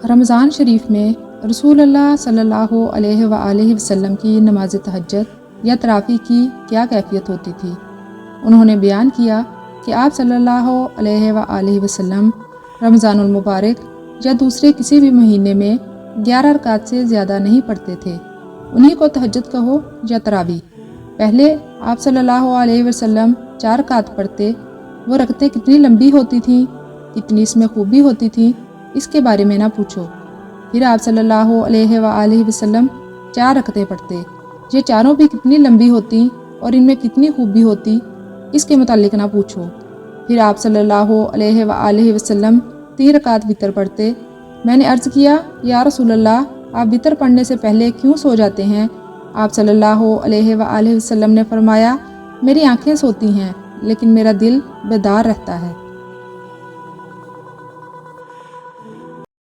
رمضان شریف میں رسول اللہ صلی اللہ علیہ وآلہ وسلم کی نماز تہجد یا تراویح کی کیا کیفیت ہوتی تھی؟ انہوں نے بیان کیا کہ آپ صلی اللہ علیہ وآلہ وسلم رمضان المبارک یا دوسرے کسی بھی مہینے میں 11 رکعت سے زیادہ نہیں پڑھتے تھے۔ انہی کو تہجد کہو یا تراویح۔ پہلے آپ صلی اللہ علیہ وسلم 4 رکعت پڑھتے، وہ رکعتیں کتنی لمبی ہوتی تھیں، کتنی اس میں خوبی ہوتی تھی، اس کے بارے میں نہ پوچھو۔ پھر آپ صلی اللہ علیہ وآلہ وسلم 4 رکعتیں پڑھتے، یہ چاروں بھی کتنی لمبی ہوتی اور ان میں کتنی خوبی ہوتی، اس کے متعلق نہ پوچھو۔ پھر آپ صلی اللہ علیہ وآلہ وسلم 3 رکعت وتر پڑھتے۔ میں نے عرض کیا، یا رسول اللہ، آپ وتر پڑھنے سے پہلے کیوں سو جاتے ہیں؟ آپ صلی اللہ علیہ وآلہ وسلم نے فرمایا، میری آنکھیں سوتی ہیں لیکن میرا دل بیدار رہتا ہے۔